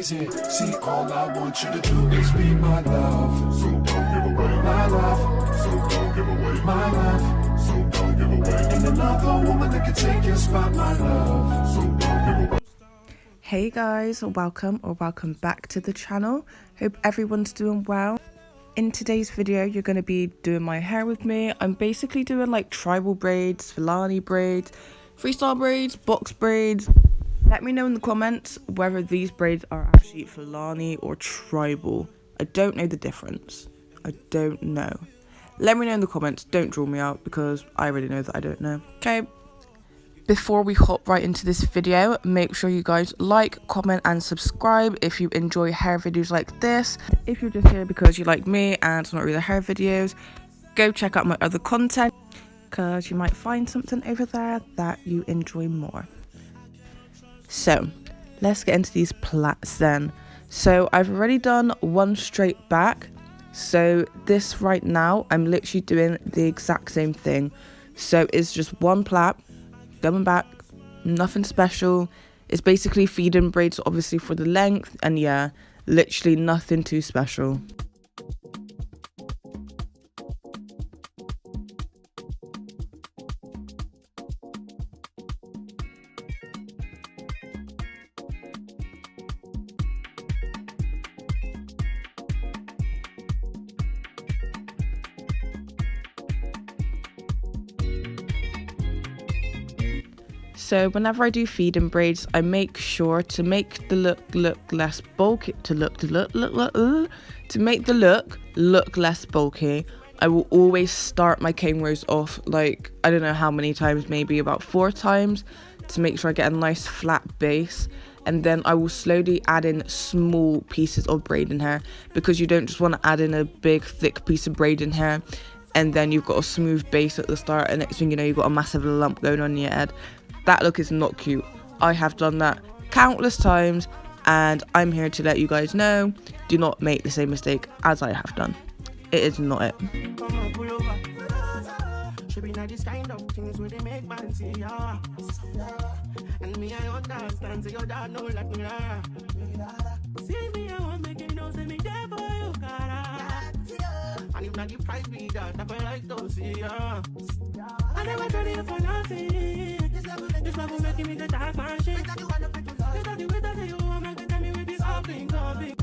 See, all I want you to do is be my love. So don't give away my love. So don't give away my love. So don't give away. Ain't another woman that can take your spot, my love. So don't give away. Hey guys, welcome back to the channel. Hope everyone's doing well. In today's video, you're going to be doing my hair with me. I'm basically doing like tribal braids, Fulani braids, freestyle braids, box braids. Let me know in the comments whether these braids are actually Fulani or tribal. I don't know the difference. I don't know. Let me know in the comments. Don't draw me out because I already know that I don't know. Okay. Before we hop right into this video, make sure you guys like, comment and subscribe if you enjoy hair videos like this. If you're just here because you like me and it's not really hair videos, go check out my other content because you might find something over there that you enjoy more. So let's get into these plaits then. So I've already done one straight back. So this right now, I'm literally doing the exact same thing. So it's just one plait, going back, nothing special. It's basically feeding braids obviously for the length, and yeah, literally nothing too special. So whenever I do feeding braids, I make sure to make the look less bulky, to make the look less bulky. I will always start my cane rows off like, I don't know how many times, maybe about 4 times, to make sure I get a nice flat base. And then I will slowly add in small pieces of braiding hair, because you don't just want to add in a big thick piece of braiding hair and then you've got a smooth base at the start, and next thing you know, you've got a massive lump going on in your head. That look is not cute. I have done that countless times, and I'm here to let you guys know, do not make the same mistake as I have done. It is not it. And if not the price be that, I feel like to see ya. I never tried it for nothing. This love will make me the dark man shit. This not the way that you want me to tell me with this all thing on.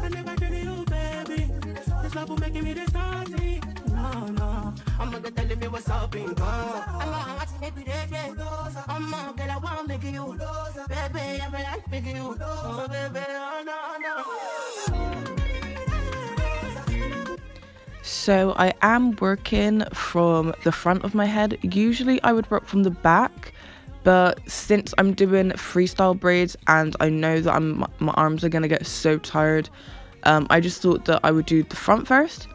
I never tried you, baby. This love will make me the starting. No, I'm not telling me what's up in God. I'm not watching it with it. I'm not girl, I want to make you. Baby, I feel like making you. Oh, baby, oh, no. So I am working from the front of my head. Usually I would work from the back, but since I'm doing freestyle braids and I know that my arms are gonna get so tired, I just thought that I would do the front first.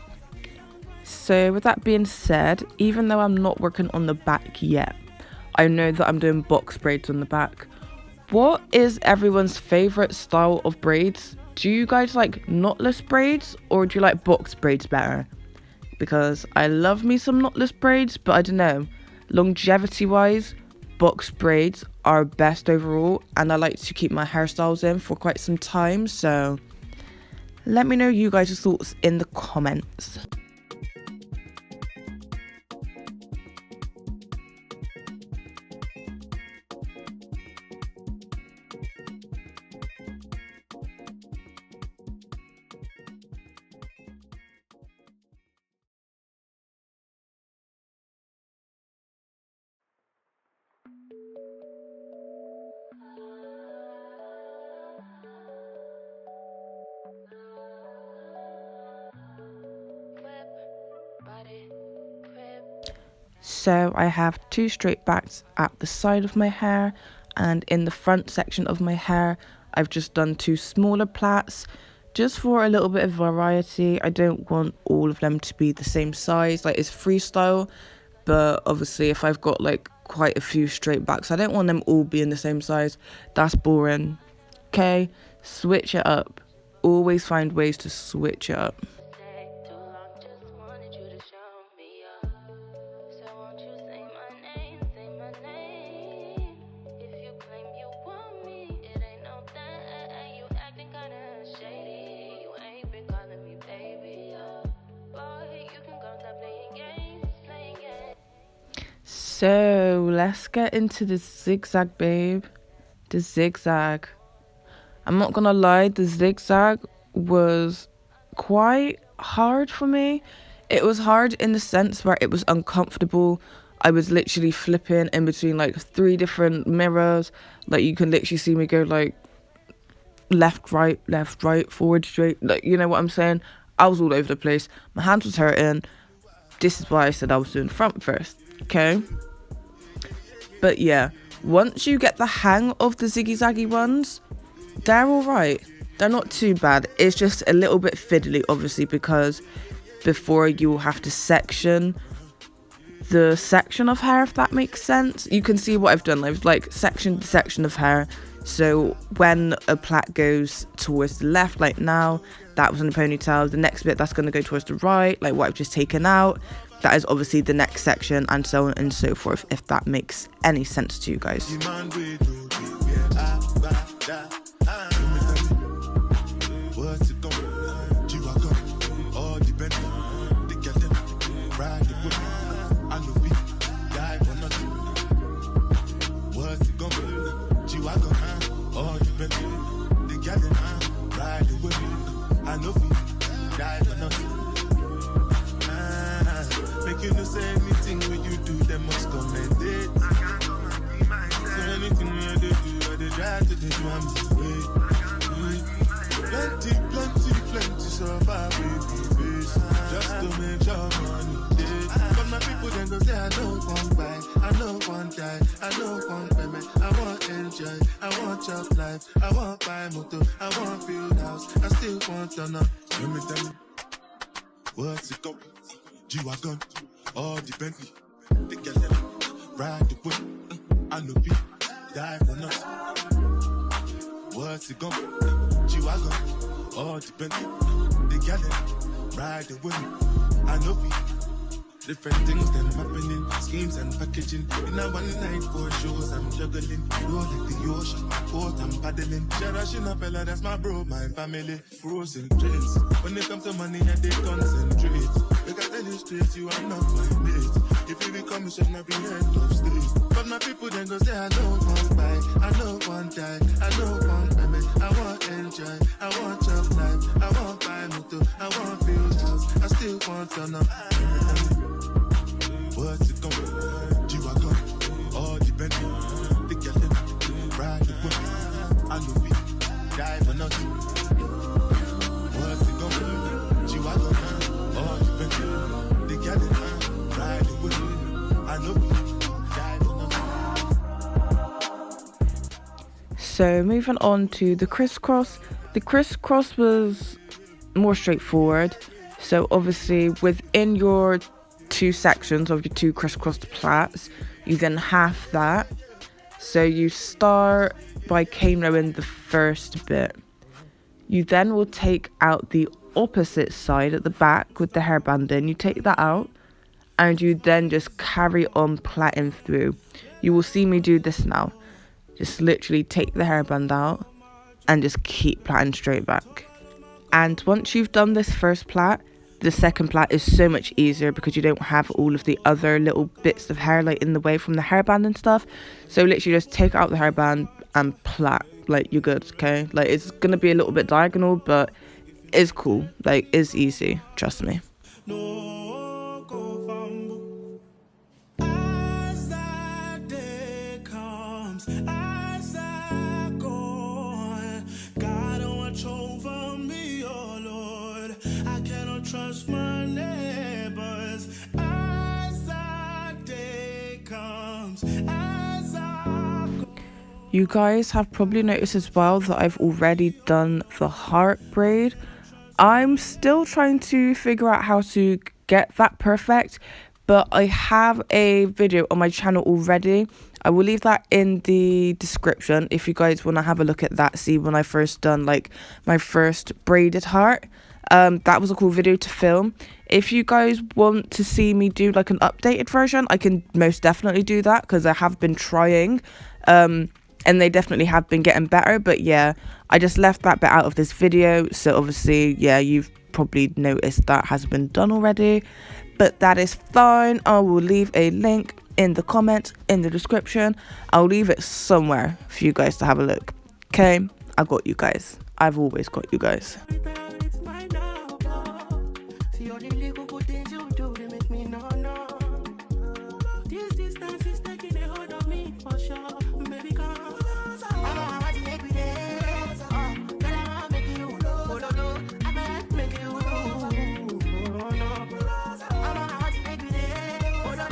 So with that being said, even though I'm not working on the back yet, I know that I'm doing box braids on the back. What is everyone's favorite style of braids? Do you guys like knotless braids or do you like box braids better? Because I love me some knotless braids, but I don't know, longevity wise, box braids are best overall, and I like to keep my hairstyles in for quite some time. So let me know you guys' thoughts in the comments. So I have 2 straight backs at the side of my hair, and in the front section of my hair I've just done 2 smaller plaits just for a little bit of variety. I don't want all of them to be the same size, like it's freestyle, but obviously if I've got like quite a few straight backs, I don't want them all being the same size. That's boring. Okay, switch it up. Always find ways to switch it up. So let's get into the zigzag, babe. The zigzag. I'm not gonna lie, the zigzag was quite hard for me. It was hard in the sense where it was uncomfortable. I was literally flipping in between like 3 different mirrors. Like you can literally see me go like left, right, forward, straight. Like, you know what I'm saying? I was all over the place. My hands was hurting. This is why I said I was doing front first, okay? But yeah, once you get the hang of the ziggy-zaggy ones, they're alright. They're not too bad. It's just a little bit fiddly, obviously, because before you'll have to section the section of hair, if that makes sense. You can see what I've done. I've like sectioned the section of hair. So when a plait goes towards the left, like now, that was in a ponytail. The next bit that's going to go towards the right, like what I've just taken out, that is obviously the next section, and so on and so forth, if that makes any sense to you guys. You know, say anything when you do, they must commend it. So anything when you do, they try to do I'm plenty, so far, baby, just to make sure money. But my people then go say, I don't want buy, I don't want die, I don't want payment, I want enjoy, I want chop life, I want buy motor, I want build house, I still want to know. Let me tell you, what's it going? G-Wagon, all the Bentley, the Galley, ride the whip, I know feet, die for nothing. What's it gon' G-Wagon, all the Bentley, the Galley, ride the whip, I know feet. Different things them happening, schemes and packaging. In a one night for shows, I'm juggling. Roll like the ocean, port I'm paddling. Sharashina fella, that's my bro, my family. Frozen trains. When it comes to money, I they concentrate. Because I tell you straight, you are not my mate. If you become, you should not be head of state. But my people then go say, I don't want buy, I don't want die, I don't want payment, I want enjoy, I want chop life, I want buy motor, I want build house, I still want to know. What's it gon' G-Wagon, all the Bentley, the Galley, ride the whip, I know feet, die for nothing. What's it gon' G-Wagon, all the Bentley, the Galley, ride the whip, I know feet, die for nothing. So moving on to the crisscross. The crisscross was more straightforward. So obviously within your 2 sections of your 2 crisscrossed plaits, you then half that. So you start by cane-rowing the first bit. You then will take out the opposite side at the back with the hairband in. You take that out and you then just carry on plaiting through. You will see me do this now. Just literally take the hairband out and just keep plaiting straight back. And once you've done this first plait, the second plait is so much easier because you don't have all of the other little bits of hair like in the way from the hairband and stuff. So literally just take out the hairband and plait, like you're good, okay? Like it's gonna be a little bit diagonal, but it's cool, like it's easy, trust me. No go fumble. As that day comes, as I go, God watch over me, oh Lord. I cannot trust my neighbors. As that day comes, as I go. You guys have probably noticed as well that I've already done the heart braid. I'm still trying to figure out how to get that perfect, but I have a video on my channel already. I will leave that in the description if you guys want to have a look at that, see when I first done like my first braided heart. That was a cool video to film. If you guys want to see me do like an updated version, I can most definitely do that because I have been trying. And they definitely have been getting better, but yeah, I just left that bit out of this video, so obviously, yeah, you've probably noticed that has been done already, but that is fine. I will leave a link in the comments, in the description. I'll leave it somewhere for you guys to have a look. Okay, I got you guys. I've always got you guys. It's my love. See all the little good things you do, they make me know. This distance is taking a hold of me for sure. Baby, come. I want to make me dance. Girl, I want to make you oh no. I want to make you oh no. I want to make me dance. Oh no.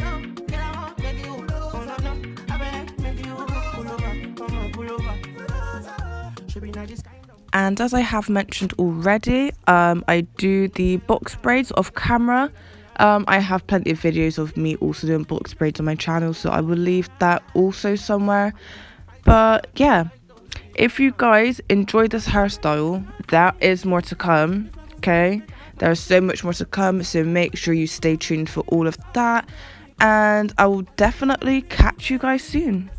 Girl, I want to make you oh no. I want to make you pull over. Come on, pull over. Should be nice. And as I have mentioned already, I do the box braids off camera. I have plenty of videos of me also doing box braids on my channel, so I will leave that also somewhere. But yeah, if you guys enjoyed this hairstyle, there is more to come, okay? There's so much more to come, so make sure you stay tuned for all of that. And I will definitely catch you guys soon.